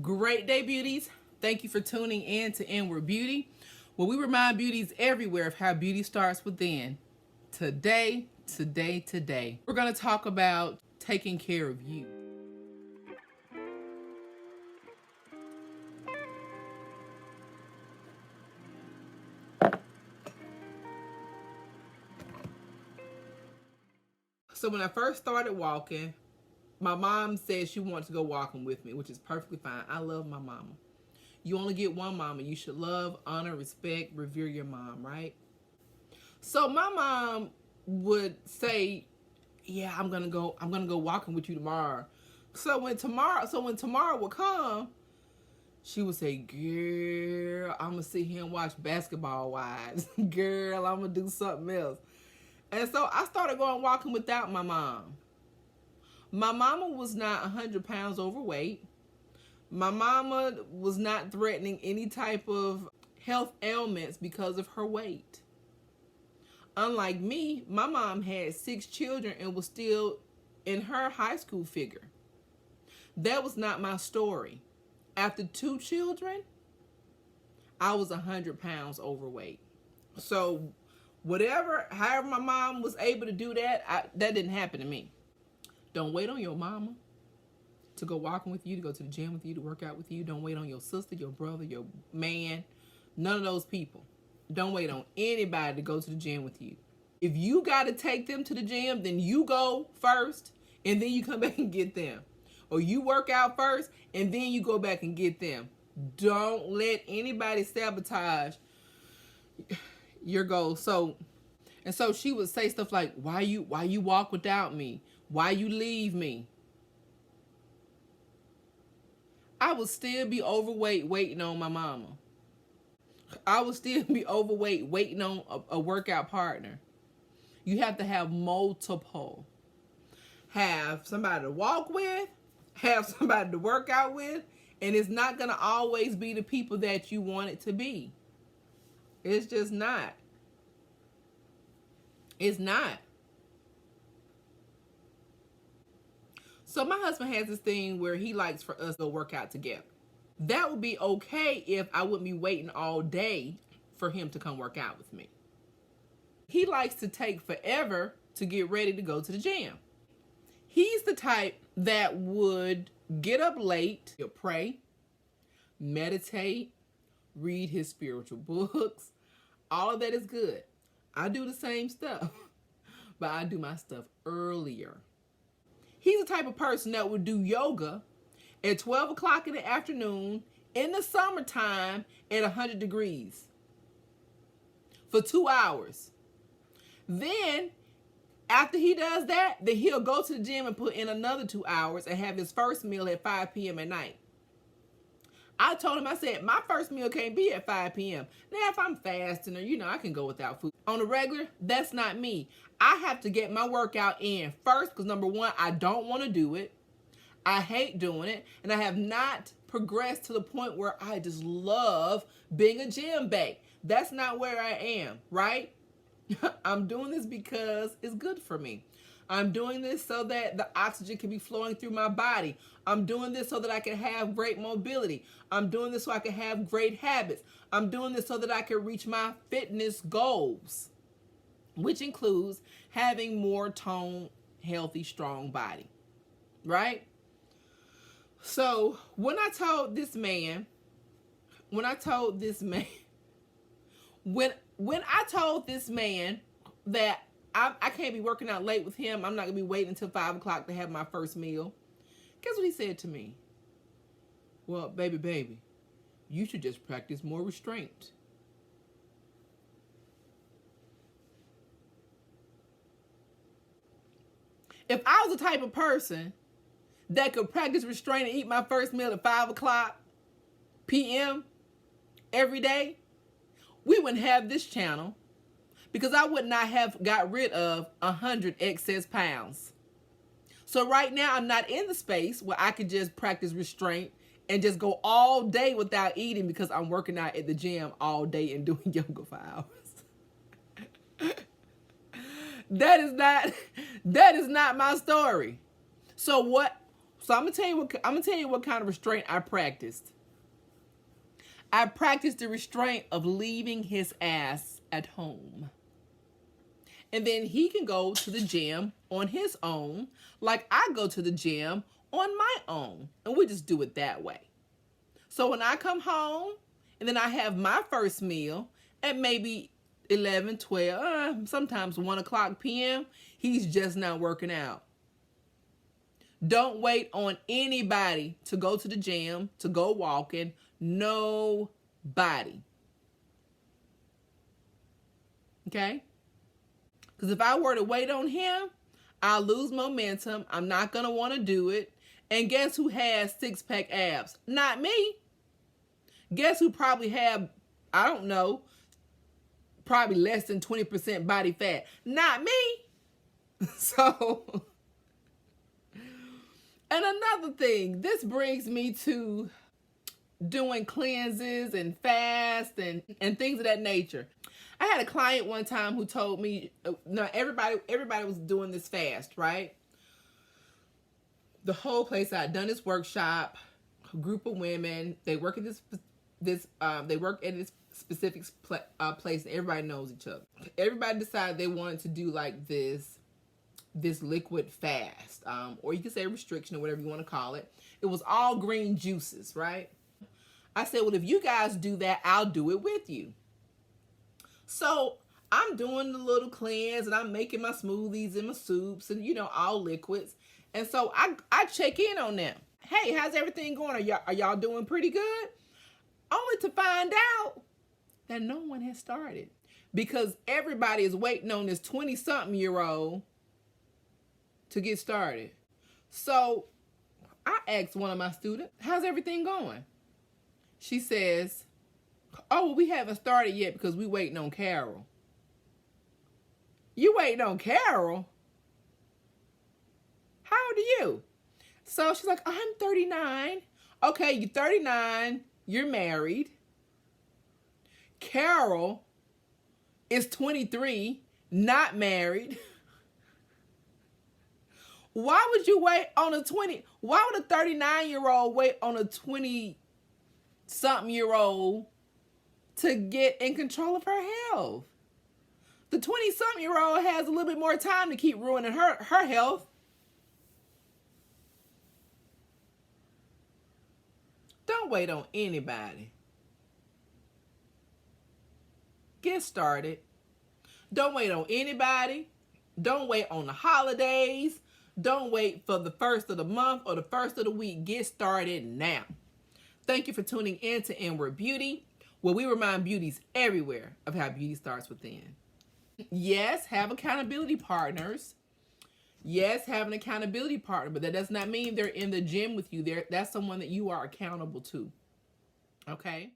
Great day, beauties. Thank you for tuning in to Inward Beauty, where we remind beauties everywhere of how beauty starts within. Today, we're going to talk about taking care of you. So when I first started walking, my mom said she wanted to go walking with me, which is perfectly fine. I love my mama. You only get one mama. You should love, honor, respect, revere your mom, right? So my mom would say, yeah, I'm gonna go walking with you tomorrow. So when tomorrow would come, she would say, girl, I'm gonna sit here and watch Basketball Wives. Girl, I'm gonna do something else. And so I started going walking without my mom. My mama was not 100 pounds overweight. My mama was not threatening any type of health ailments because of her weight. Unlike me, my mom had 6 children and was still in her high school figure. That was not my story. After 2 children, I was 100 pounds overweight. So however my mom was able to do that, that didn't happen to me. Don't wait on your mama to go walking with you, to go to the gym with you, to work out with you. Don't wait on your sister, your brother, your man. None of those people. Don't wait on anybody to go to the gym with you. If you got to take them to the gym, then you go first and then you come back and get them. Or you work out first and then you go back and get them. Don't let anybody sabotage your goals. So she would say stuff like, why you walk without me? Why you leave me? I would still be overweight waiting on my mama. I would still be overweight waiting on a workout partner. You have to have multiple. Have somebody to walk with, have somebody to work out with, and it's not going to always be the people that you want it to be. It's just not. It's not. So my husband has this thing where he likes for us to work out together. That would be okay if I wouldn't be waiting all day for him to come work out with me. He likes to take forever to get ready to go to the gym. He's the type that would get up late, he'll pray, meditate, read his spiritual books. All of that is good. I do the same stuff, but I do my stuff earlier. He's the type of person that would do yoga at 12 o'clock in the afternoon in the summertime at 100 degrees for 2 hours. Then, after he does that, then he'll go to the gym and put in another 2 hours and have his first meal at 5 p.m. at night. I told him, I said, my first meal can't be at 5 p.m. Now, if I'm fasting or, I can go without food. On the regular, that's not me. I have to get my workout in first because, number one, I don't want to do it. I hate doing it. And I have not progressed to the point where I just love being a gym babe. That's not where I am, right? I'm doing this because it's good for me. I'm doing this so that the oxygen can be flowing through my body. I'm doing this so that I can have great mobility. I'm doing this so I can have great habits. I'm doing this so that I can reach my fitness goals, which includes having more toned, healthy, strong body, right? So when I told this man that I can't be working out late with him, I'm not going to be waiting until 5 o'clock to have my first meal, guess what he said to me? Well, baby, you should just practice more restraint. If I was the type of person that could practice restraint and eat my first meal at 5 o'clock p.m. every day, we wouldn't have this channel because I would not have got rid of 100 excess pounds. So right now, I'm not in the space where I could just practice restraint and just go all day without eating because I'm working out at the gym all day and doing yoga for hours. That is not my story. So So I'm gonna tell you what kind of restraint I practiced. I practiced the restraint of leaving his ass at home. And then he can go to the gym on his own, like I go to the gym on my own. And we just do it that way. So when I come home and then I have my first meal at maybe 11, 12, sometimes 1 o'clock p.m., he's just not working out. Don't wait on anybody to go to the gym, to go walking. Nobody. Okay? Because if I were to wait on him, I'll lose momentum. I'm not going to want to do it. And guess who has six-pack abs? Not me. Guess who probably have, I don't know, probably less than 20% body fat? Not me. So, and another thing, this brings me to doing cleanses and fasts and things of that nature. I had a client one time who told me, no, everybody was doing this fast, right? The whole place, I had done this workshop, a group of women, they work at they work at this specific place, and everybody knows each other. Everybody decided they wanted to do like this liquid fast, or you can say restriction or whatever you want to call it. It was all green juices, right? I said, well, if you guys do that, I'll do it with you. So I'm doing the little cleanse and I'm making my smoothies and my soups and, all liquids. And so I check in on them. Hey, how's everything going? Are y'all doing pretty good? Only to find out that no one has started, because everybody is waiting on this 20-something-year-old to get started. So I asked one of my students, how's everything going? She says, oh, well, we haven't started yet because we waiting on Carol. You waiting on Carol? How old are you? So she's like, I'm 39. Okay, you're 39. You're married. Carol is 23, not married. Why would you wait on a 20? Why would a 39-year-old wait on a 20-something-year-old to get in control of her health? The 20-something-year-old has a little bit more time to keep ruining her health. Don't wait on anybody. Get started. Don't wait on anybody. Don't wait on the holidays. Don't wait for the first of the month or the first of the week. Get started now. Thank you for tuning in to Inward Beauty, where we remind beauties everywhere of how beauty starts within. Yes, have accountability partners. Yes, have an accountability partner, but that does not mean they're in the gym with you. That's someone that you are accountable to. Okay?